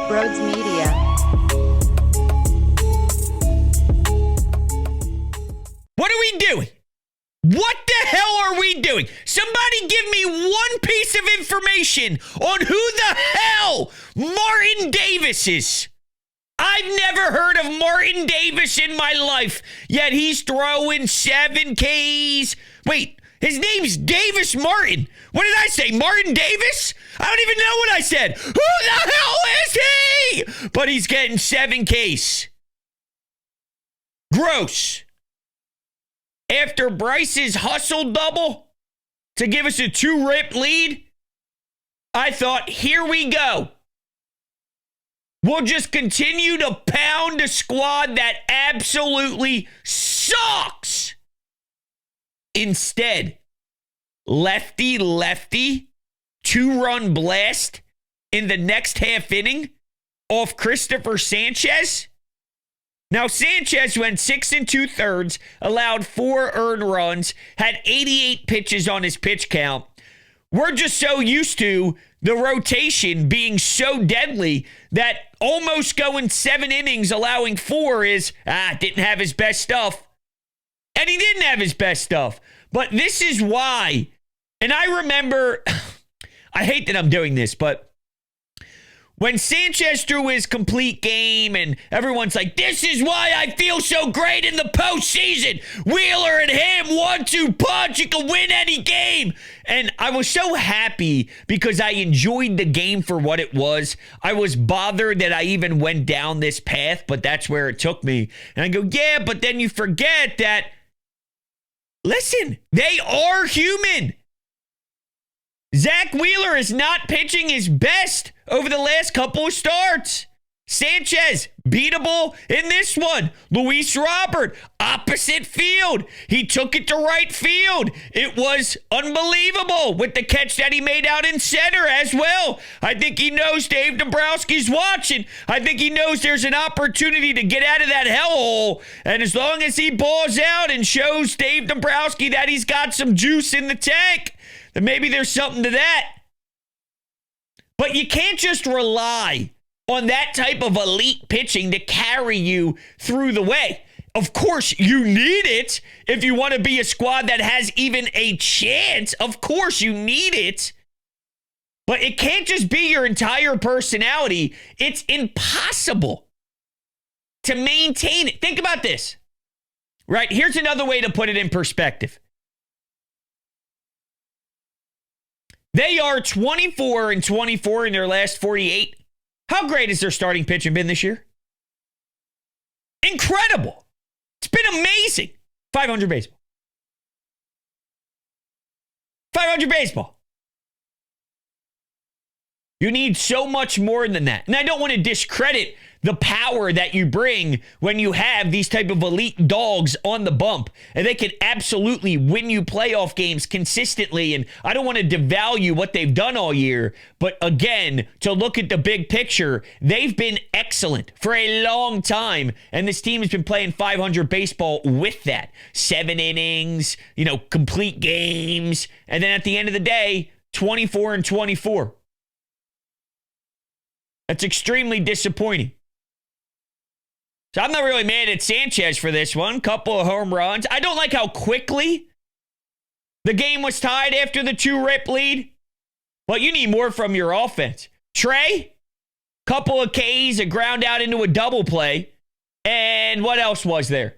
Brodes Media. What are we doing? What the hell are we doing? Somebody give me one piece of information on who the hell Martin Davis is. I've never heard of Martin Davis in my life, yet he's throwing 7 Ks. Wait, his name's Davis Martin. What did I say, Martin Davis? I don't even know what I said. Who the hell is he? But he's getting 7 Ks. Gross. After Bryce's hustle double to give us a 2-rip lead, I thought, here we go. We'll just continue to pound a squad that absolutely sucks. Instead, lefty, 2-run blast in the next half inning off Christopher Sanchez. Now, Sanchez went 6 2/3, allowed 4 earned runs, had 88 pitches on his pitch count. We're just so used to the rotation being so deadly that almost going 7 innings, allowing 4 is, didn't have his best stuff. And he didn't have his best stuff. But this is why. And I remember, I hate that I'm doing this, but when Sanchez threw his complete game and everyone's like, this is why I feel so great in the postseason. Wheeler and him, 1-2 punch, you can win any game. And I was so happy because I enjoyed the game for what it was. I was bothered that I even went down this path, but that's where it took me. And I go, yeah, but then you forget that, listen, they are human. Zach Wheeler is not pitching his best over the last couple of starts. Sanchez, beatable in this one. Luis Robert, opposite field. He took it to right field. It was unbelievable with the catch that he made out in center as well. I think he knows Dave Dombrowski's watching. I think he knows there's an opportunity to get out of that hellhole. And as long as he balls out and shows Dave Dombrowski that he's got some juice in the tank, then maybe there's something to that. But you can't just rely on that type of elite pitching to carry you through the way. Of course, you need it if you want to be a squad that has even a chance. Of course, you need it. But it can't just be your entire personality. It's impossible to maintain it. Think about this. Right? Here's another way to put it in perspective. They are 24-24 in their last 48. How great has their starting pitching been this year? Incredible. It's been amazing. 500 baseball. 500 baseball. You need so much more than that. And I don't want to discredit the power that you bring when you have these type of elite dogs on the bump. And they can absolutely win you playoff games consistently. And I don't want to devalue what they've done all year. But again, to look at the big picture, they've been excellent for a long time. And this team has been playing 500 baseball with that. 7 innings, complete games. And then at the end of the day, 24-24. That's extremely disappointing. So I'm not really mad at Sanchez for this one. Couple of home runs. I don't like how quickly the game was tied after the 2-rip lead. But you need more from your offense. Trey, couple of Ks, a ground out into a double play. And what else was there?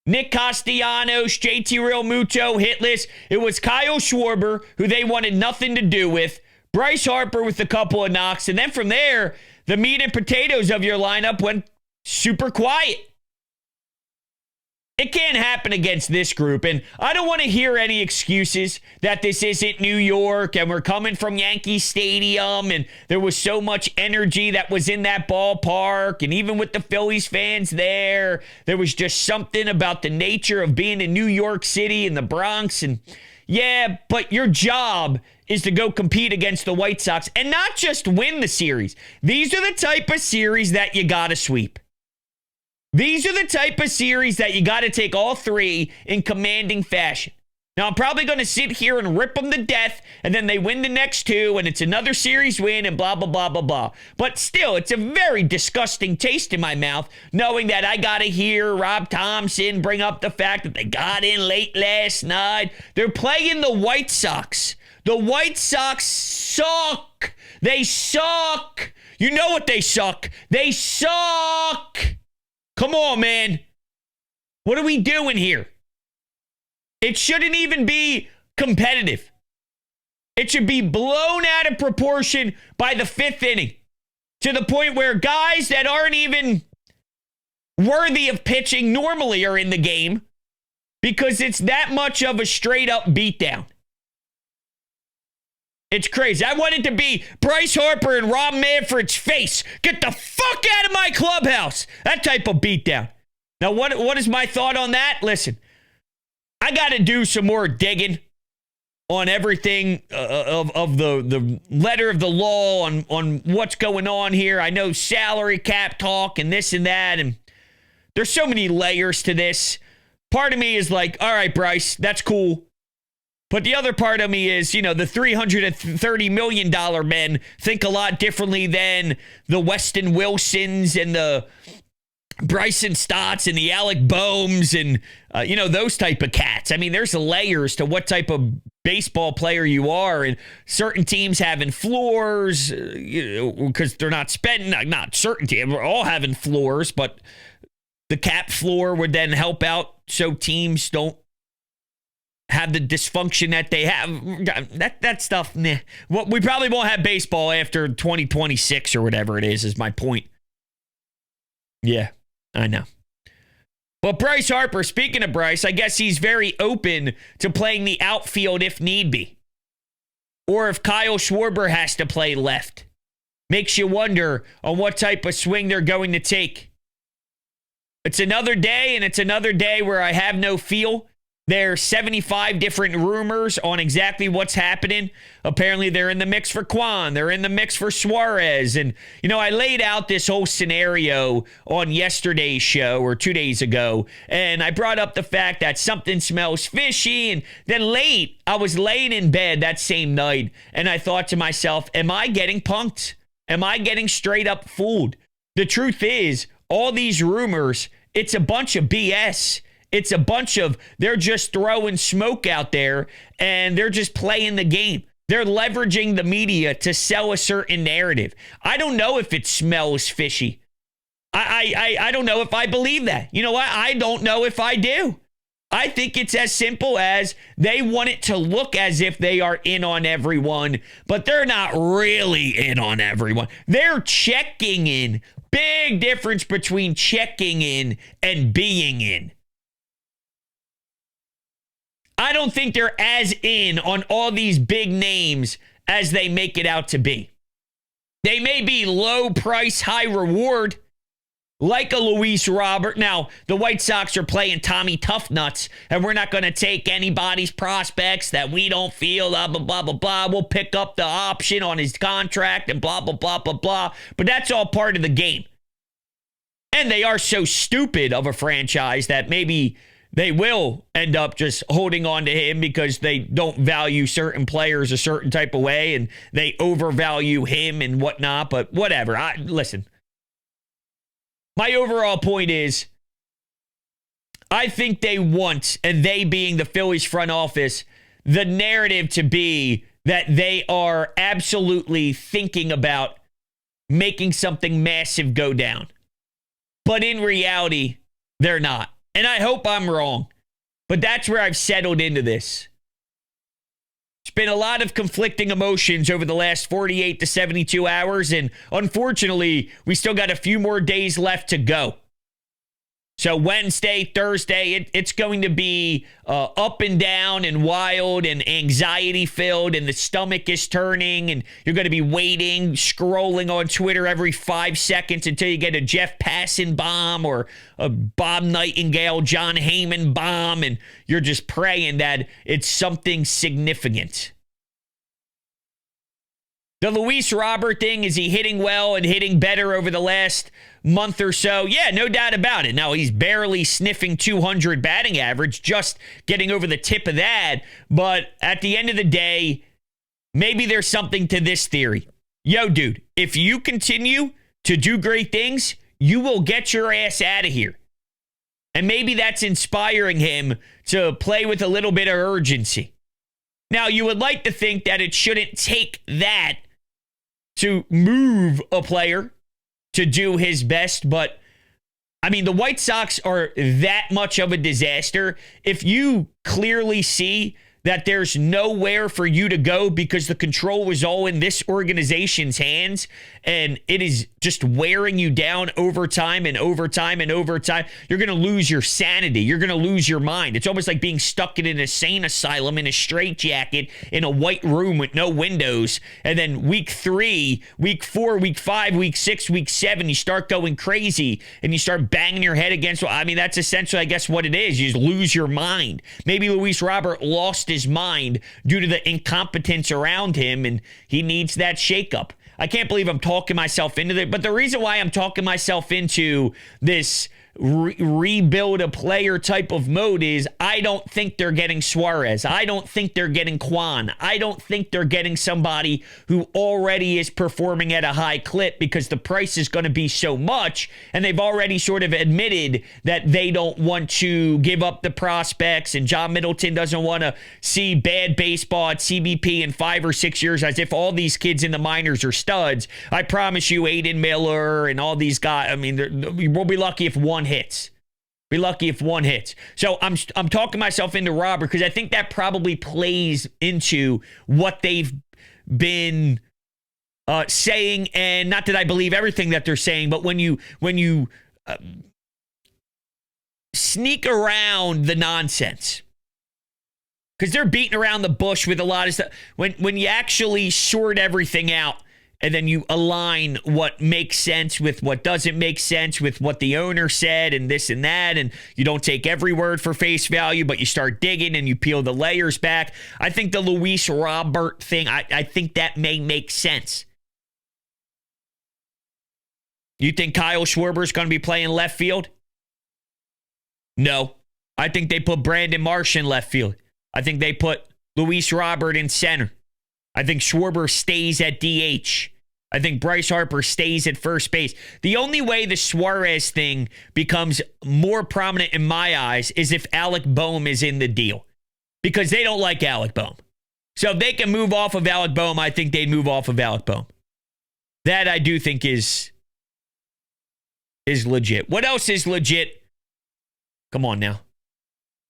Nick Castellanos, JT Real Muto, hitless. It was Kyle Schwarber, who they wanted nothing to do with. Bryce Harper with a couple of knocks. And then from there, the meat and potatoes of your lineup went super quiet. It can't happen against this group, and I don't want to hear any excuses that this isn't New York and we're coming from Yankee Stadium and there was so much energy that was in that ballpark, and even with the Phillies fans there was just something about the nature of being in New York City and the Bronx. And yeah, but your job is to go compete against the White Sox and not just win the series. These are the type of series that you got to sweep. These are the type of series that you got to take all 3 in commanding fashion. Now, I'm probably going to sit here and rip them to death, and then they win the next two, and it's another series win, and blah, blah, blah, blah, blah. But still, it's a very disgusting taste in my mouth, knowing that I got to hear Rob Thompson bring up the fact that they got in late last night. They're playing the White Sox. The White Sox suck. They suck. You know what they suck. They suck. Come on, man. What are we doing here? It shouldn't even be competitive. It should be blown out of proportion by the fifth inning to the point where guys that aren't even worthy of pitching normally are in the game because it's that much of a straight up beatdown. It's crazy. I want it to be Bryce Harper and Rob Manfred's face. Get the fuck out of my clubhouse. That type of beatdown. Now, what is my thought on that? Listen. I got to do some more digging on everything of the letter of the law on what's going on here. I know salary cap talk and this and that, and there's so many layers to this. Part of me is like, all right, Bryce, that's cool. But the other part of me is, the $330 million men think a lot differently than the Weston Wilsons and the Bryson Stotts and the Alec Bohms and, those type of cats. I mean, there's layers to what type of baseball player you are, and certain teams having floors because they're not spending, not certain teams, we're all having floors, but the cap floor would then help out so teams don't have the dysfunction that they have. That stuff, nah. Well, we probably won't have baseball after 2026 or whatever it is my point. Yeah. I know. But Bryce Harper, speaking of Bryce, I guess he's very open to playing the outfield if need be. Or if Kyle Schwarber has to play left. Makes you wonder on what type of swing they're going to take. It's another day, and it's another day where I have no feel. There's 75 different rumors on exactly what's happening. Apparently, they're in the mix for Kwan. They're in the mix for Suarez. And, I laid out this whole scenario on yesterday's show or 2 days ago. And I brought up the fact that something smells fishy. And then late, I was laying in bed that same night. And I thought to myself, am I getting punked? Am I getting straight up fooled? The truth is, all these rumors, it's a bunch of BS. It's a bunch of, they're just throwing smoke out there and they're just playing the game. They're leveraging the media to sell a certain narrative. I don't know if it smells fishy. I don't know if I believe that. You know what? I don't know if I do. I think it's as simple as they want it to look as if they are in on everyone, but they're not really in on everyone. They're checking in. Big difference between checking in and being in. I don't think they're as in on all these big names as they make it out to be. They may be low price, high reward, like a Luis Robert. Now, the White Sox are playing Tommy Toughnuts, and we're not going to take anybody's prospects that we don't feel, blah, blah, blah, blah, blah. We'll pick up the option on his contract and blah, blah, blah, blah, blah. But that's all part of the game. And they are so stupid of a franchise that maybe they will end up just holding on to him because they don't value certain players a certain type of way and they overvalue him and whatnot. But whatever. Listen, my overall point is I think they want, and they being the Phillies front office, the narrative to be that they are absolutely thinking about making something massive go down. But in reality, they're not. And I hope I'm wrong, but that's where I've settled into this. It's been a lot of conflicting emotions over the last 48 to 72 hours, and unfortunately, we still got a few more days left to go. So Wednesday, Thursday, it's going to be up and down and wild and anxiety-filled, and the stomach is turning, and you're going to be waiting, scrolling on Twitter every 5 seconds until you get a Jeff Passan bomb or a Bob Nightingale, John Heyman bomb, and you're just praying that it's something significant. The Luis Robert thing, is he hitting well and hitting better over the last month or so, yeah, no doubt about it. Now, he's barely sniffing 200 batting average, just getting over the tip of that. But at the end of the day, maybe there's something to this theory. Yo, dude, if you continue to do great things, you will get your ass out of here. And maybe that's inspiring him to play with a little bit of urgency. Now, you would like to think that it shouldn't take that to move a player to do his best, but I mean, the White Sox are that much of a disaster. If you clearly see that there's nowhere for you to go because the control was all in this organization's hands and it is just wearing you down over time and over time and over time, you're going to lose your sanity. You're going to lose your mind. It's almost like being stuck in an insane asylum in a straitjacket in a white room with no windows. And then week 3, week 4, week 5, week 6, week 7, you start going crazy and you start banging your head against, I mean, that's essentially, I guess, what it is. You just lose your mind. Maybe Luis Robert lost his mind due to the incompetence around him, and he needs that shakeup. I can't believe I'm talking myself into it, but the reason why I'm talking myself into this rebuild a player type of mode is I don't think they're getting Suarez. I don't think they're getting Kwan. I don't think they're getting somebody who already is performing at a high clip because the price is going to be so much, and they've already sort of admitted that they don't want to give up the prospects, and John Middleton doesn't want to see bad baseball at CBP in 5 or 6 years as if all these kids in the minors are studs. I promise you, Aiden Miller and all these guys, I mean, we'll be lucky if one hits. Be lucky if one hits. So I'm talking myself into Robert because I think that probably plays into what they've been saying, and not that I believe everything that they're saying, but when you sneak around the nonsense, because they're beating around the bush with a lot of stuff. When you actually sort everything out, and then you align what makes sense with what doesn't make sense with what the owner said and this and that, and you don't take every word for face value, but you start digging and you peel the layers back. I think the Luis Robert thing, I think that may make sense. You think Kyle Schwarber's going to be playing left field? No. I think they put Brandon Marsh in left field. I think they put Luis Robert in center. I think Schwarber stays at DH. I think Bryce Harper stays at first base. The only way the Suarez thing becomes more prominent in my eyes is if Alec Boehm is in the deal, because they don't like Alec Boehm. So if they can move off of Alec Boehm, I think they'd move off of Alec Boehm. That I do think is legit. What else is legit? Come on now.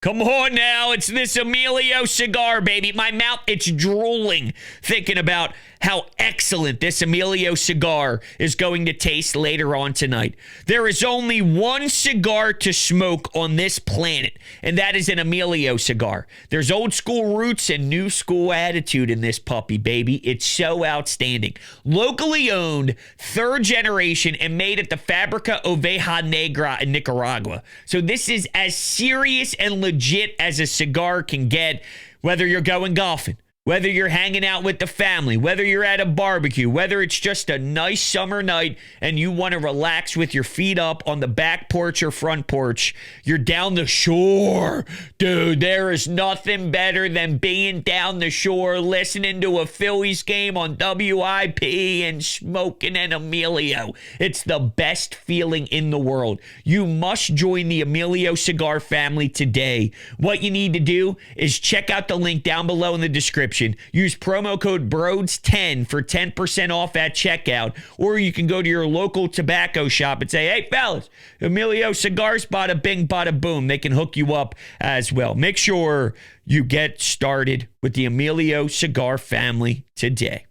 Come on now, it's this Emilio cigar, baby. My mouth, it's drooling thinking about how excellent this Emilio cigar is going to taste later on tonight. There is only one cigar to smoke on this planet, and that is an Emilio cigar. There's old school roots and new school attitude in this puppy, baby. It's so outstanding. Locally owned, 3rd generation, and made at the Fabrica Oveja Negra in Nicaragua. So this is as serious and legit as a cigar can get, whether you're going golfing, whether you're hanging out with the family, whether you're at a barbecue, whether it's just a nice summer night and you want to relax with your feet up on the back porch or front porch, you're down the shore. Dude, there is nothing better than being down the shore, listening to a Phillies game on WIP and smoking an Emilio. It's the best feeling in the world. You must join the Emilio Cigar family today. What you need to do is check out the link down below in the description. Use promo code Brodes10 for 10% off at checkout, or you can go to your local tobacco shop and say, hey, fellas, Emilio Cigars, bada bing, bada boom. They can hook you up as well. Make sure you get started with the Emilio Cigar family today.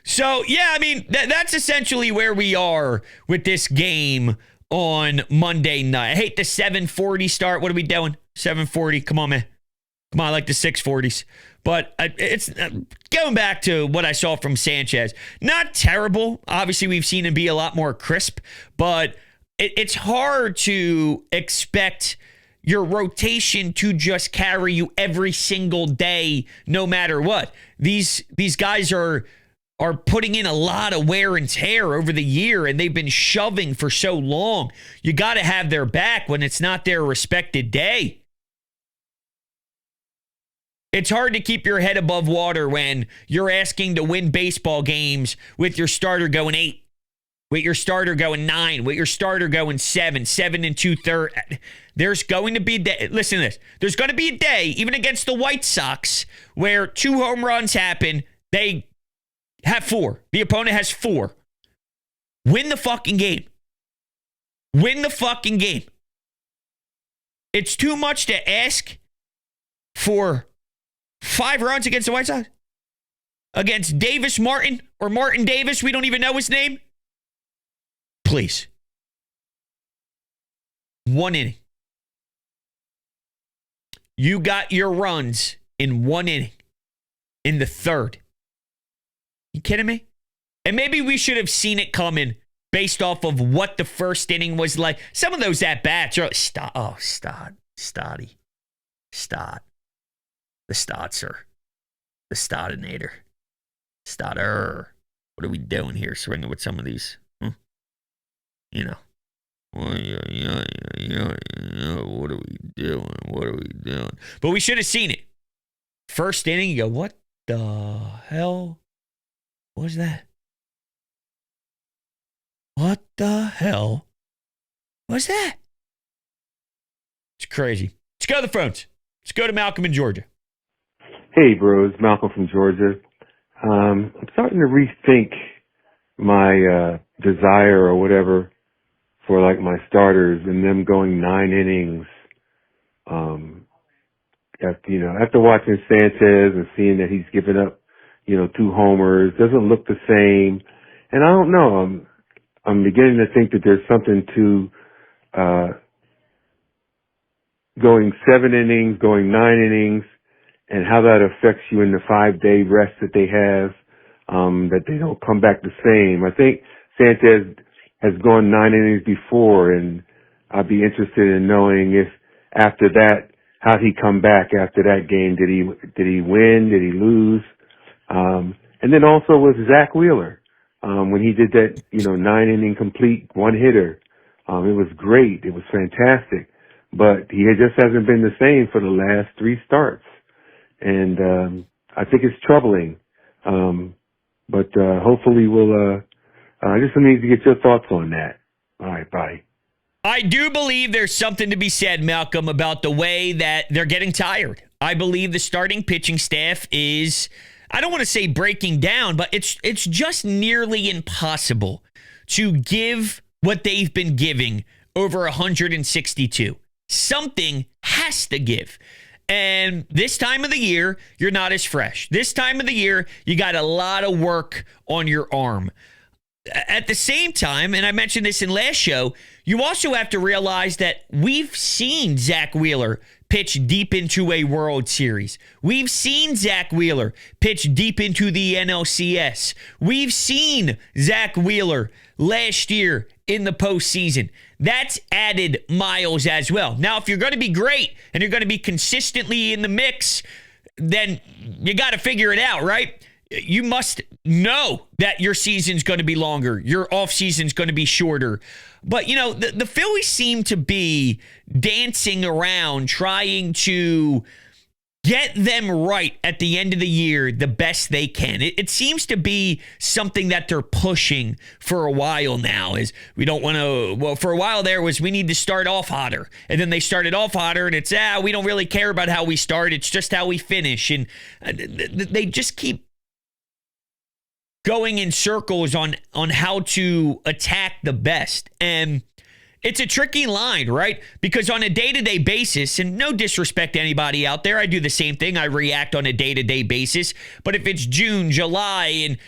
So, yeah, I mean, that's essentially where we are with this game on Monday night. I hate the 7:40 start. What are we doing? 7:40. Come on, man. Come on, I like the 640s. But it's going back to what I saw from Sanchez. Not terrible. Obviously, we've seen him be a lot more crisp. But it's hard to expect your rotation to just carry you every single day, no matter what. These guys are are putting in a lot of wear and tear over the year, and they've been shoving for so long. You got to have their back when it's not their respected day. It's hard to keep your head above water when you're asking to win baseball games with your starter going 8, with your starter going 9, with your starter going 7 and 2/3. There's going to be a day. Listen to this. There's going to be a day, even against the White Sox, where 2 home runs happen. They have 4. The opponent has 4. Win the fucking game. Win the fucking game. It's too much to ask for 5 runs against the White Sox? Against Davis Martin or Martin Davis, we don't even know his name? Please. 1 inning. You got your runs in 1 inning. In the 3rd. You kidding me? And maybe we should have seen it coming based off of what the first inning was like. Some of those at-bats are Stoddy. The Stotzer. The Stodinator. Stodder. What are we doing here? Swinging with some of these. You know. What are we doing? But we should have seen it. First inning, you go, what the hell was that? What the hell was that? It's crazy. Let's go to the phones. Let's go to Malcolm in Georgia. Hey, bros. Malcolm from Georgia. I'm starting to rethink my desire or whatever for like my starters and them going 9 innings. After watching Sanchez and seeing that he's given up, 2 homers, doesn't look the same. And I don't know. I'm beginning to think that there's something to going 7 innings, going 9 innings, and how that affects you in the 5-day rest that they have, that they don't come back the same. I think Sanchez has gone 9 innings before, and I'd be interested in knowing if after that, how'd he come back after that game? Did he win? Did he lose? And then also with Zach Wheeler, when he did that, 9-inning complete 1-hitter, it was great. It was fantastic. But he just hasn't been the same for the last 3 starts. And I think it's troubling. But hopefully I just need to get your thoughts on that. All right, bye. I do believe there's something to be said, Malcolm, about the way that they're getting tired. I believe the starting pitching staff is, I don't want to say breaking down, but it's just nearly impossible to give what they've been giving over 162. Something has to give. And this time of the year, you're not as fresh. This time of the year, you got a lot of work on your arm. At the same time, and I mentioned this in last show, you also have to realize that we've seen Zach Wheeler pitch deep into a World Series. We've seen Zach Wheeler pitch deep into the NLCS. We've seen Zach Wheeler last year in the postseason. That's added miles as well. Now, if you're going to be great and you're going to be consistently in the mix, then you got to figure it out, right? You must know that your season's going to be longer. Your off season's going to be shorter. But, the Phillies seem to be dancing around trying to get them right at the end of the year the best they can. It seems to be something that they're pushing for a while now. Is we don't want to, well, for a while there was we need to start off hotter. And then they started off hotter and it's, we don't really care about how we start. It's just how we finish. And they just keep going in circles on how to attack the best. And it's a tricky line, right? Because on a day-to-day basis, and no disrespect to anybody out there, I do the same thing. I react on a day-to-day basis. But if it's June, July, and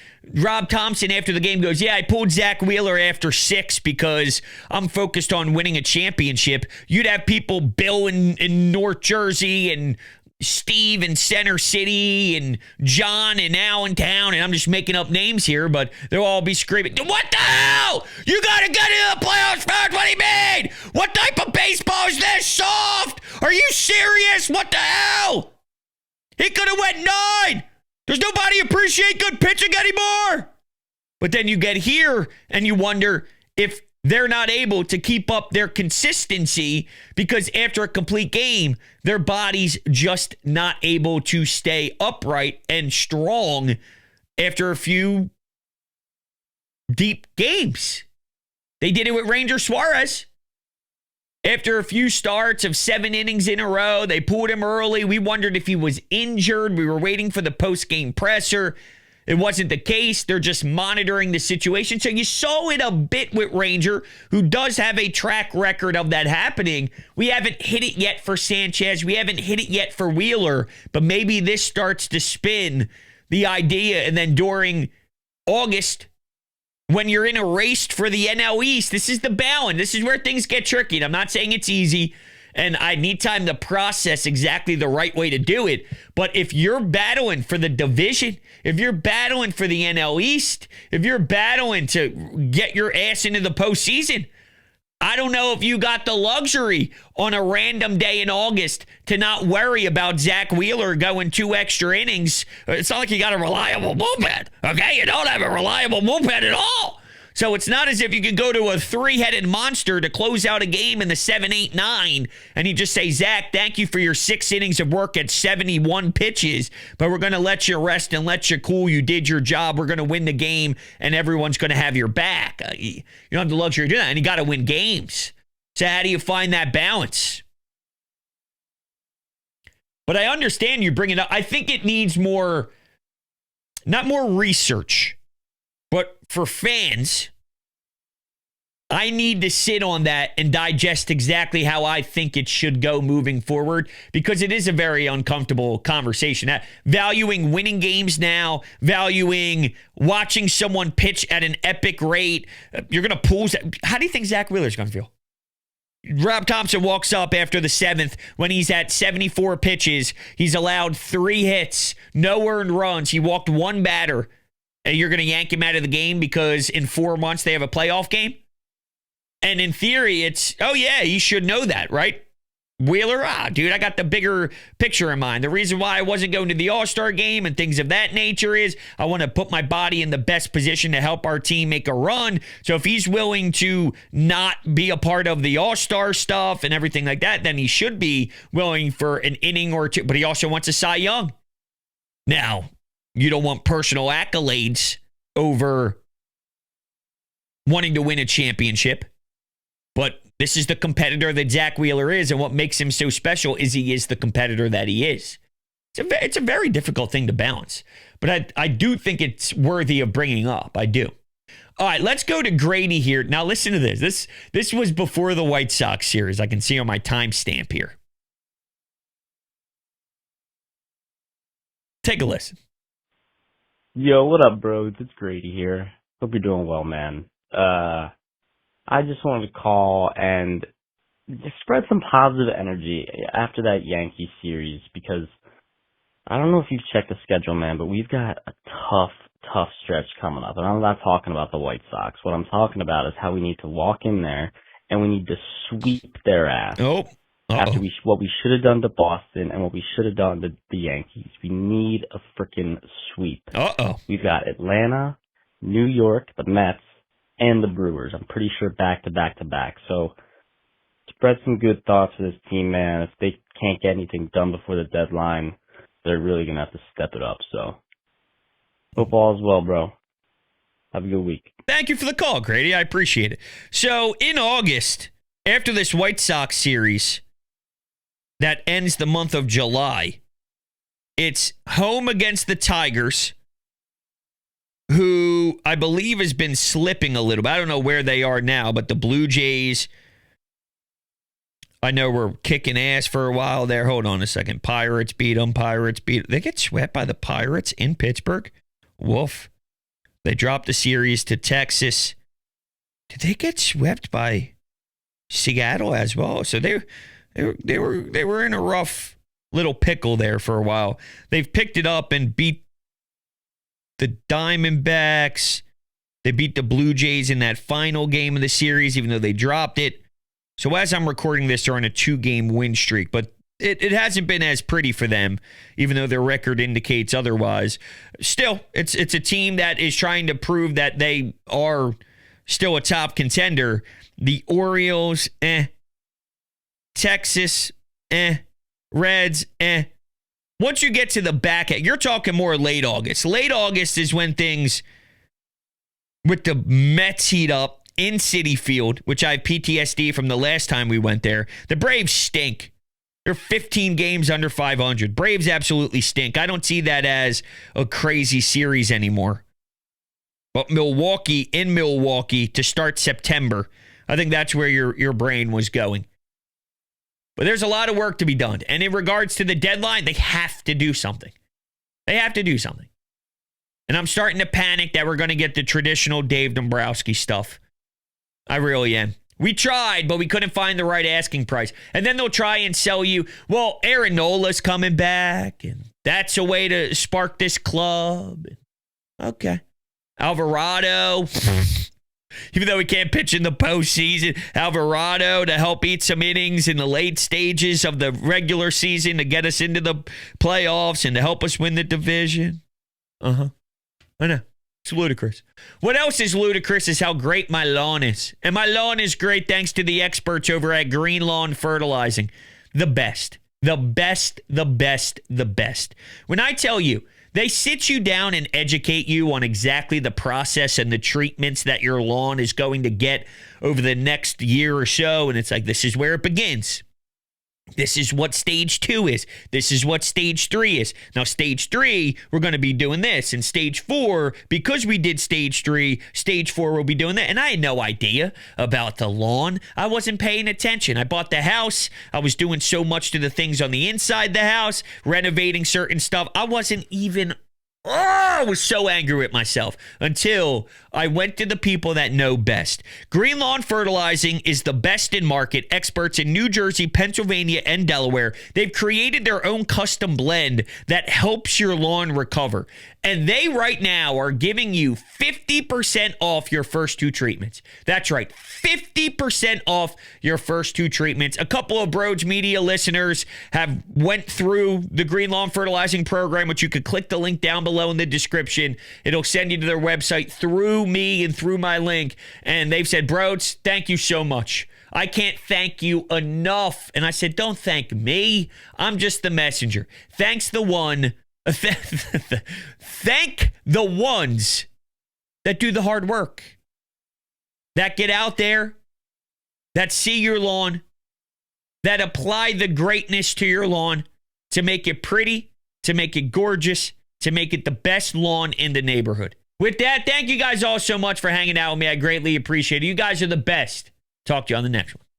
Rob Thompson after the game goes, I pulled Zach Wheeler after 6 because I'm focused on winning a championship, you'd have people, Bill in North Jersey and Steve in Center City and John in Allentown, and I'm just making up names here, but they'll all be screaming, what the hell? You got to get into the playoffs first. What do you mean? What type of baseball is this soft? Are you serious? What the hell? He could have went 9. Does nobody appreciate good pitching anymore? But then you get here and you wonder if they're not able to keep up their consistency because after a complete game, their body's just not able to stay upright and strong after a few deep games. They did it with Ranger Suarez. After a few starts of 7 innings in a row, they pulled him early. We wondered if he was injured. We were waiting for the post-game presser. It wasn't the case. They're just monitoring the situation. So you saw it a bit with Ranger, who does have a track record of that happening. We haven't hit it yet for Sanchez. We haven't hit it yet for Wheeler. But maybe this starts to spin the idea. And then during August, when you're in a race for the NL East, this is the balance. This is where things get tricky. And I'm not saying it's easy. And I need time to process exactly the right way to do it. But if you're battling for the division, if you're battling for the NL East, if you're battling to get your ass into the postseason, I don't know if you got the luxury on a random day in August to not worry about Zach Wheeler going 2 extra innings. It's not like you got a reliable bullpen, okay? You don't have a reliable bullpen at all. So it's not as if you could go to a 3-headed monster to close out a game in the 7, 8, 9, and you just say, Zach, thank you for your 6 innings of work at 71 pitches, but we're going to let you rest and let you cool. You did your job. We're going to win the game, and everyone's going to have your back. You don't have the luxury of doing that, and you got to win games. So how do you find that balance? But I understand you bring it up. I think it needs more, not more research, but for fans, I need to sit on that and digest exactly how I think it should go moving forward, because it is a very uncomfortable conversation. Valuing winning games now, valuing watching someone pitch at an epic rate. You're going to pull. How do you think Zach Wheeler's going to feel? Rob Thompson walks up after the 7th when he's at 74 pitches. He's allowed 3 hits, no earned runs. He walked 1 batter. You're going to yank him out of the game because in 4 months they have a playoff game? And in theory, it's, oh yeah, you should know that, right? Wheeler, dude, I got the bigger picture in mind. The reason why I wasn't going to the All-Star game and things of that nature is I want to put my body in the best position to help our team make a run. So if he's willing to not be a part of the All-Star stuff and everything like that, then he should be willing for an inning or 2. But he also wants a Cy Young. Now, you don't want personal accolades over wanting to win a championship. But this is the competitor that Zach Wheeler is, and what makes him so special is he is the competitor that he is. It's a very difficult thing to balance. But I do think it's worthy of bringing up. I do. All right, let's go to Grady here. Now, listen to this. This was before the White Sox series. I can see on my timestamp here. Take a listen. Yo, what up, Brodes? It's Grady here. Hope you're doing well, man. I just wanted to call and spread some positive energy after that Yankee series, because I don't know if you've checked the schedule, man, but we've got a tough stretch coming up. And I'm not talking about the White Sox. What I'm talking about is how we need to walk in there and we need to sweep their ass. Oh. After what we should have done to Boston and what we should have done to the Yankees. We need a freaking sweep. We've got Atlanta, New York, the Mets, and the Brewers. I'm pretty sure back to back to back. So spread some good thoughts for this team, man. If they can't get anything done before the deadline, they're really going to have to step it up. So hope all is well, bro. Have a good week. Thank you for the call, Grady. I appreciate it. So in August, after this White Sox series that ends the month of July, it's home against the Tigers, who I believe has been slipping a little bit. I don't know where they are now, but the Blue Jays, I know were kicking ass for a while there. Hold on a second. Pirates beat them. They get swept by the Pirates in Pittsburgh. Woof. They dropped the series to Texas. Did they get swept by Seattle as well? So they were in a rough little pickle there for a while. They've picked it up and beat the Diamondbacks. They beat the Blue Jays in that final game of the series, even though they dropped it. So as I'm recording this, they're on a 2-game win streak. But it hasn't been as pretty for them, even though their record indicates otherwise. Still, it's a team that is trying to prove that they are still a top contender. The Orioles, Texas, Reds, Once you get to the back end, you're talking more late August. Late August is when things, with the Mets heat up in Citi Field, which I have PTSD from the last time we went there. The Braves stink. They're 15 games under 500. Braves absolutely stink. I don't see that as a crazy series anymore. But Milwaukee to start September, I think that's where your brain was going. But there's a lot of work to be done. And in regards to the deadline, they have to do something. They have to do something. And I'm starting to panic that we're going to get the traditional Dave Dombrowski stuff. I really am. We tried, but we couldn't find the right asking price. And then they'll try and sell you, well, Aaron Nola's coming back, and that's a way to spark this club. Okay. Alvarado, even though he can't pitch in the postseason, Alvarado to help eat some innings in the late stages of the regular season to get us into the playoffs and to help us win the division. I know. It's ludicrous. What else is ludicrous is how great my lawn is. And my lawn is great thanks to the experts over at Green Lawn Fertilizing. The best. The best, the best, the best. When I tell you, they sit you down and educate you on exactly the process and the treatments that your lawn is going to get over the next year or so. And it's like, this is where it begins. This is what stage 2 is. This is what stage 3 is. Now, stage 3, we're going to be doing this. And stage 4, because we did stage 3, stage 4, we'll be doing that. And I had no idea about the lawn. I wasn't paying attention. I bought the house. I was doing so much to the things on the inside the house, renovating certain stuff. I wasn't even... I was so angry with myself until I went to the people that know best. Green Lawn Fertilizing is the best in market, experts in New Jersey, Pennsylvania, and Delaware. They've created their own custom blend that helps your lawn recover. And they right now are giving you 50% off your first 2 treatments. That's right, 50% off your first 2 treatments. A couple of Brodes Media listeners have went through the Green Lawn Fertilizing program, which you could click the link down below in the description. It'll send you to their website through me and through my link. And they've said, Brodes, thank you so much. I can't thank you enough. And I said, don't thank me. I'm just the messenger. Thank the ones that do the hard work, that get out there, that see your lawn, that apply the greatness to your lawn to make it pretty, to make it gorgeous, to make it the best lawn in the neighborhood. With that, thank you guys all so much for hanging out with me. I greatly appreciate it. You guys are the best. Talk to you on the next one.